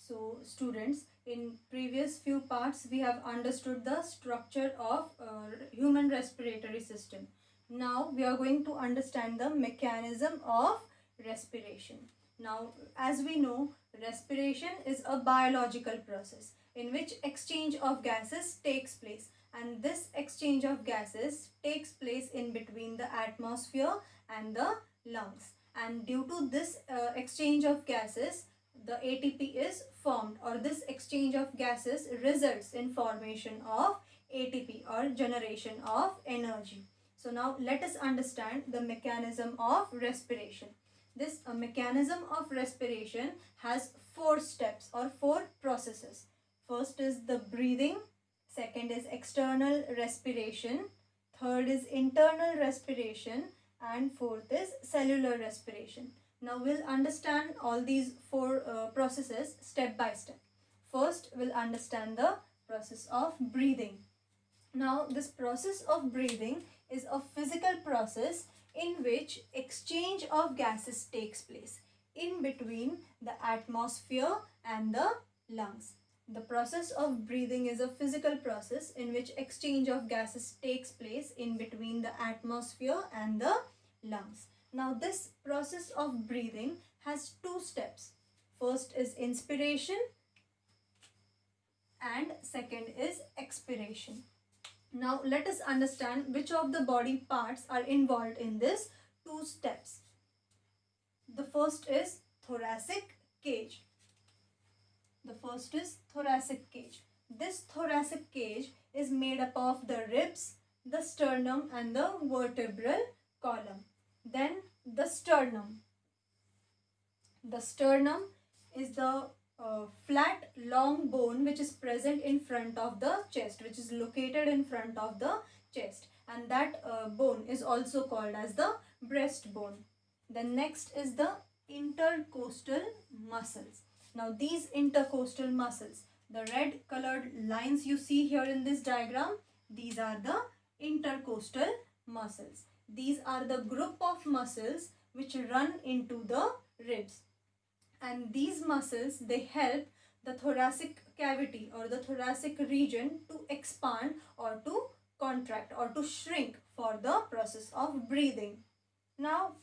So students, in previous few parts we have understood the structure of human respiratory system. Now we are going to understand the mechanism of respiration. Now as we know, respiration is a biological process in which exchange of gases takes place, and this exchange of gases takes place in between the atmosphere and the lungs, and due to this exchange of gases the ATP is formed, or this exchange of gases results in formation of ATP or generation of energy. So now let us understand the mechanism of respiration. This mechanism of respiration has 4 steps or 4 processes. First is the breathing, second is external respiration, third is internal respiration, and fourth is cellular respiration. Now we'll understand all these 4 processes step by step. First we'll understand the process of breathing. Now this process of breathing is a physical process in which exchange of gases takes place in between the atmosphere and the lungs. The process of breathing is a physical process in which exchange of gases takes place in between the atmosphere and the lungs. Now this process of breathing has 2 steps. First is inspiration and second is expiration. Now let us understand which of the body parts are involved in this 2 steps. The first is thoracic cage. This thoracic cage is made up of the ribs, the sternum and the vertebral column. Then the sternum. The sternum is the flat long bone which is present in front of the chest, which is located in front of the chest, and that bone is also called as the breastbone. The next is the intercostal muscles. Now these intercostal muscles, the red colored lines you see here in this diagram, these are the intercostal muscles. These are the group of muscles which run into the ribs, and these muscles, they help the thoracic cavity or the thoracic region to expand or to contract or to shrink for the process of breathing. Now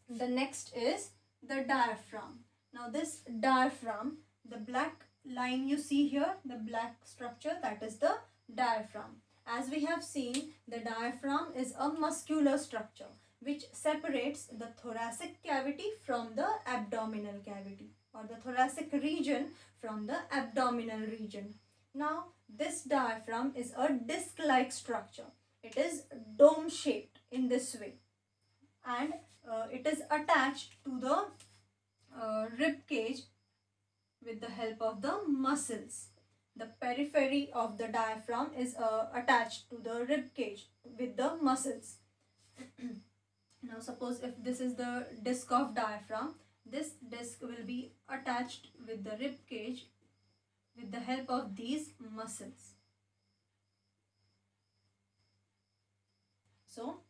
the next is the diaphragm. Now this diaphragm, the black line you see here, the black structure, that is the diaphragm. As we have seen, the diaphragm is a muscular structure which separates the thoracic cavity from the abdominal cavity, or the thoracic region from the abdominal region. Now this diaphragm is a disc-like structure. It is dome shaped in this way, and it is attached to the rib cage with the help of the muscles. The periphery of the diaphragm is attached to the rib cage with the muscles. Now suppose if this is the disc of diaphragm, this disc will be attached with the rib cage with the help of these muscles. So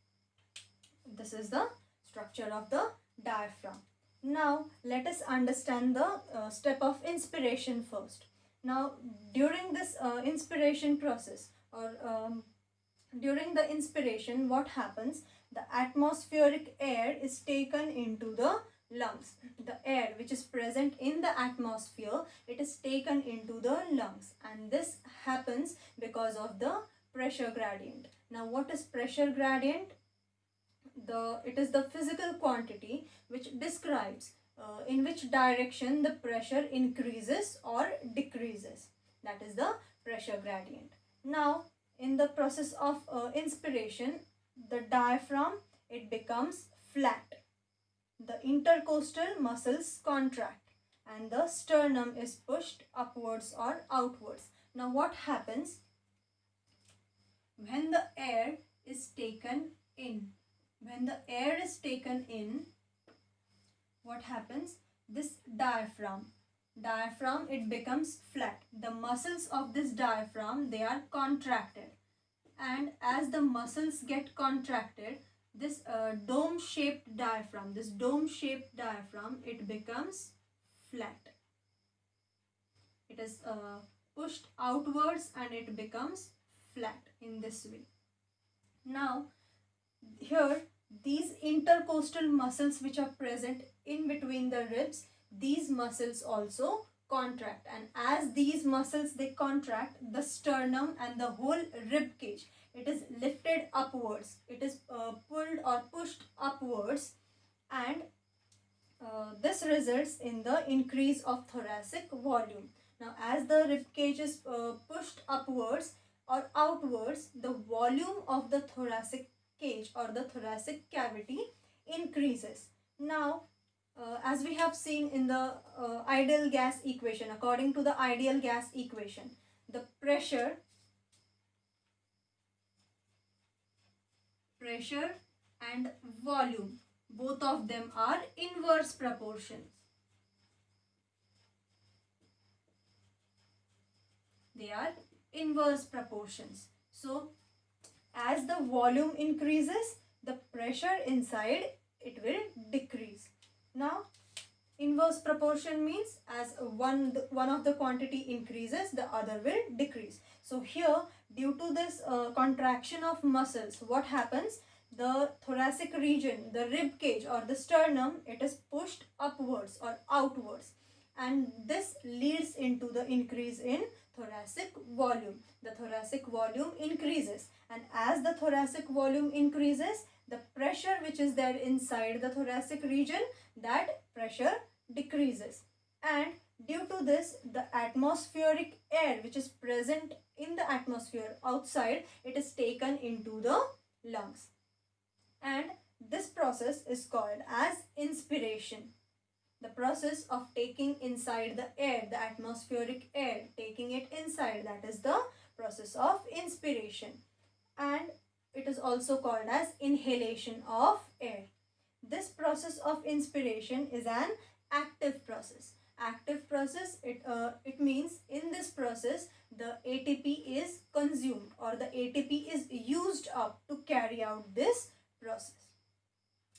this is the structure of the diaphragm. Now let us understand the step of inspiration first. Now during this inspiration process, or during the inspiration, what happens? The atmospheric air is taken into the lungs. The air which is present in the atmosphere, it is taken into the lungs, and this happens because of the pressure gradient. Now what is pressure gradient? It is the physical quantity which describes in which direction the pressure increases or decreases. That is the pressure gradient. Now in the process of inspiration, the diaphragm, it becomes flat. The intercostal muscles contract and the sternum is pushed upwards or outwards. Now what happens when the air is taken in? When the air is taken in, what happens? This diaphragm, it becomes flat. The muscles of this diaphragm, they are contracted, and as the muscles get contracted, this dome-shaped diaphragm, it becomes flat. It is pushed outwards and it becomes flat in this way. Now here these intercostal muscles which are present in between the ribs, these muscles also contract, and as these muscles they contract, the sternum and the whole rib cage, it is lifted upwards, it is pulled or pushed upwards, and this results in the increase of thoracic volume. Now as the rib cage is pushed upwards or outwards, the volume of the thoracic cage or the thoracic cavity increases. Now as we have seen in the ideal gas equation, according to the ideal gas equation, the pressure and volume, both of them are inverse proportions. They are inverse proportions. So as the volume increases, the pressure inside it will decrease. Now inverse proportion means as one of the quantity increases, the other will decrease. So here, due to this contraction of muscles, what happens? The thoracic region, the rib cage or the sternum, it is pushed upwards or outwards, and this leads into the increase in thoracic volume. The thoracic volume increases, and as the thoracic volume increases, the pressure which is there inside the thoracic region, that pressure decreases, and due to this, the atmospheric air which is present in the atmosphere outside, it is taken into the lungs, and this process is called as inspiration. The process of taking inside the air, the atmospheric air, taking it inside, that is the process of inspiration, and it is also called as inhalation of air. This process of inspiration is an active process. Active process, it means in this process the ATP is consumed or the ATP is used up to carry out this process.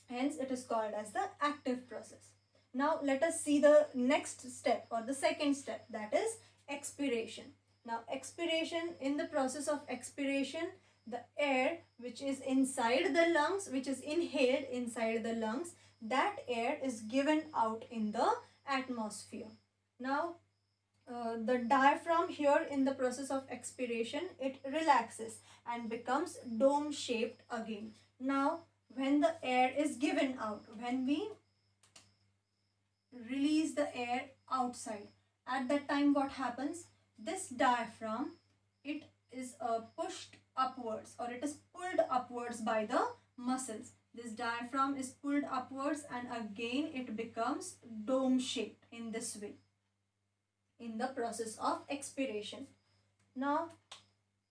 Hence it is called as the active process. Now let us see the next step or the second step, that is expiration. Now expiration, in the process of expiration, the air which is inside the lungs, which is inhaled inside the lungs, that air is given out in the atmosphere. Now the diaphragm here in the process of expiration, it relaxes and becomes dome shaped again. Now when the air is given out, when we release the air outside, at that time what happens? This diaphragm, it is pushed upwards or it is pulled upwards by the muscles. This diaphragm is pulled upwards and again it becomes dome shaped in this way in the process of expiration. Now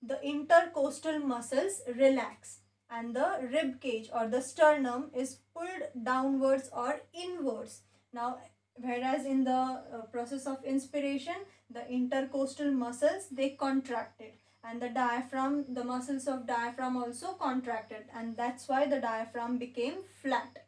the intercostal muscles relax and the rib cage or the sternum is pulled downwards or inwards. Now whereas in the process of inspiration, the intercostal muscles, they contracted, and the diaphragm, the muscles of diaphragm also contracted, and that's why the diaphragm became flat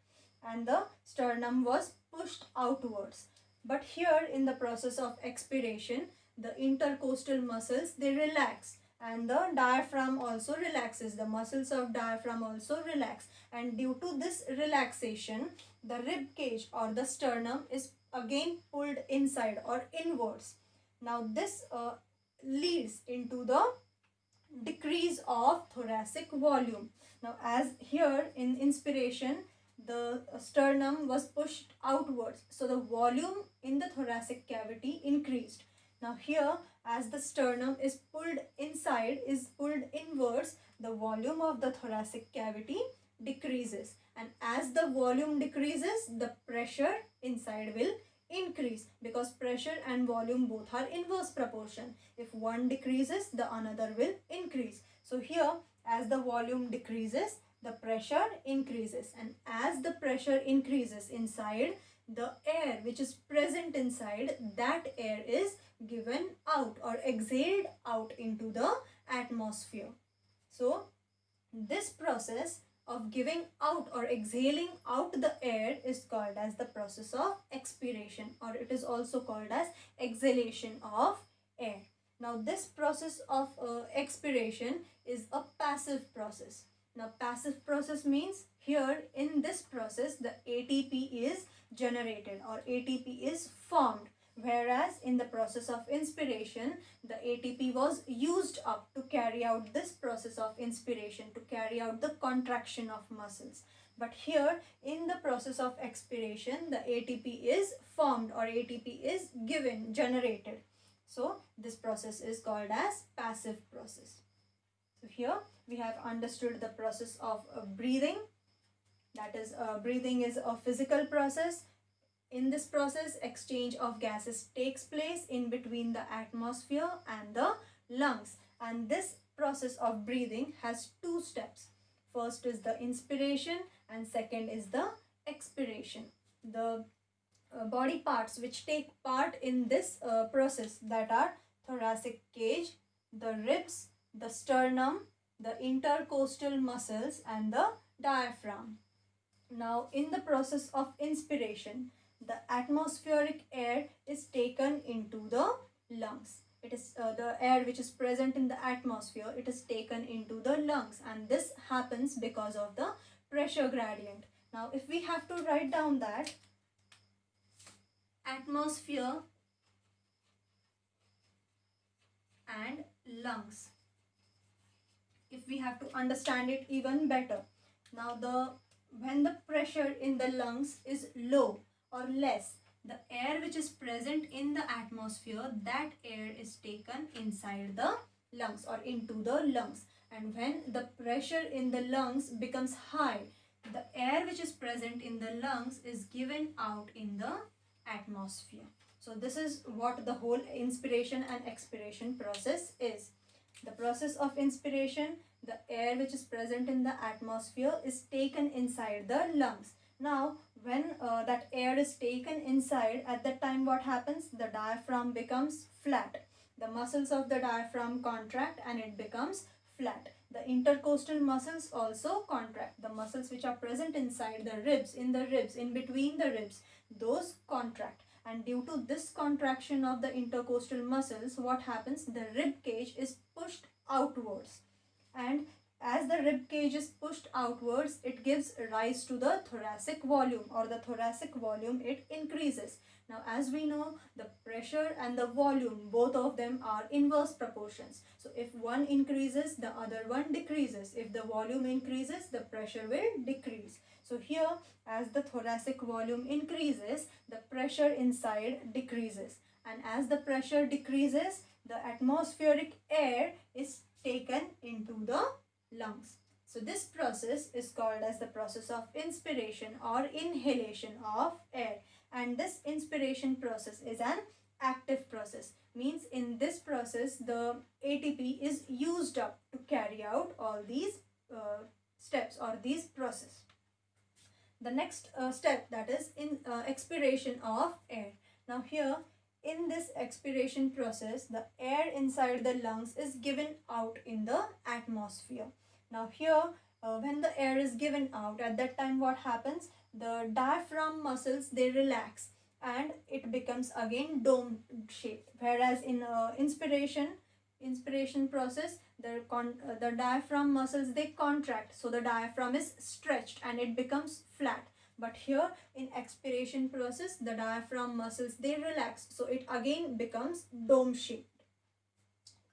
and the sternum was pushed outwards. But here in the process of expiration, the intercostal muscles, they relax and the diaphragm also relaxes. The muscles of diaphragm also relax, and due to this relaxation, the rib cage or the sternum is again pulled inside or inwards. Now this leads into the decrease of thoracic volume. Now as here in inspiration, the sternum was pushed outwards, so the volume in the thoracic cavity increased. Now here, as the sternum is pulled inside, is pulled inwards, the volume of the thoracic cavity decreases, and as the volume decreases, the pressure inside will increase, because pressure and volume both are inverse proportion. If one decreases, the another will increase. So here, as the volume decreases, the pressure increases, and as the pressure increases inside, the air which is present inside, that air is given out or exhaled out into the atmosphere. So this process of giving out or exhaling out the air is called as the process of expiration, or it is also called as exhalation of air. Now this process of expiration is a passive process. Now passive process means here in this process the ATP is generated or ATP is formed, whereas in the process of inspiration the ATP was used up to carry out this process of inspiration, to carry out the contraction of muscles. But here in the process of expiration the ATP is formed or ATP is given, generated. So this process is called as passive process. So here we have understood the process of breathing. That is, breathing is a physical process. In this process, exchange of gases takes place in between the atmosphere and the lungs. And this process of breathing has two steps. First is the inspiration and second is the expiration. The body parts which take part in this process, that are thoracic cage, the ribs, the sternum, the intercostal muscles and the diaphragm. Now in the process of inspiration, the atmospheric air is taken into the lungs. It is the air which is present in the atmosphere, it is taken into the lungs, and this happens because of the pressure gradient. Now if we have to write down that atmosphere and lungs, if we have to understand it even better, now when the pressure in the lungs is low or less, the air which is present in the atmosphere, that air is taken inside the lungs or into the lungs. And when the pressure in the lungs becomes high, the air which is present in the lungs is given out in the atmosphere. So this is what the whole inspiration and expiration process is. The process of inspiration, the air which is present in the atmosphere is taken inside the lungs. Now when that air is taken inside, at that time what happens? The diaphragm becomes flat. The muscles of the diaphragm contract and it becomes flat. The intercostal muscles also contract. The muscles which are present inside the ribs, in between the ribs, those contract. And due to this contraction of the intercostal muscles, what happens? The rib cage is pushed outwards. And as the rib cage is pushed outwards, it gives rise to the thoracic volume, or the thoracic volume, it increases. Now as we know, the pressure and the volume, both of them are inverse proportions. So if one increases, the other one decreases. If the volume increases, the pressure will decrease. So here, as the thoracic volume increases, the pressure inside decreases. And as the pressure decreases, the atmospheric air is taken into the lungs. So this process is called as the process of inspiration or inhalation of air. And this inspiration process is an active process. Means in this process, the ATP is used up to carry out all these steps or these process. The next step, that is in expiration of air. Now here in this expiration process, the air inside the lungs is given out in the atmosphere. Now here when the air is given out, at that time what happens? The diaphragm muscles, they relax and it becomes again dome shaped. Whereas in inspiration process, the diaphragm muscles, they contract, so the diaphragm is stretched and it becomes flat. But here in expiration process, the diaphragm muscles, they relax, so it again becomes dome shaped.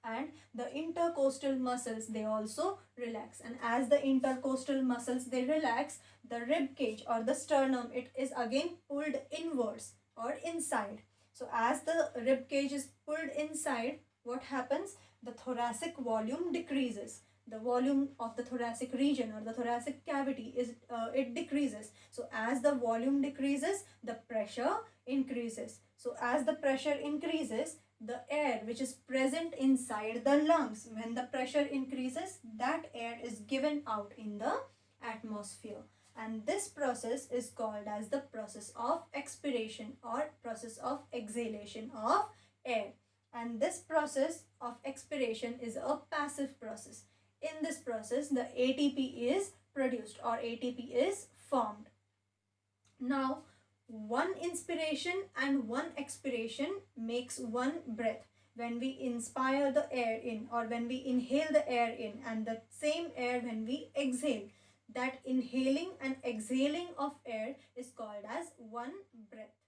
And the intercostal muscles, they also relax. And as the intercostal muscles, they relax, the rib cage or the sternum, it is again pulled inwards or inside. So as the rib cage is pulled inside, what happens? The thoracic volume decreases. The volume of the thoracic region or the thoracic cavity is it decreases. So as the volume decreases, the pressure increases. So as the pressure increases, the air which is present inside the lungs, when the pressure increases, that air is given out in the atmosphere. And this process is called as the process of expiration or process of exhalation of air. And this process of expiration is a passive process. In this process, the ATP is produced or ATP is formed. Now, one inspiration and one expiration makes one breath. When we inspire the air in, or when we inhale the air in, and the same air when we exhale, that inhaling and exhaling of air is called as one breath.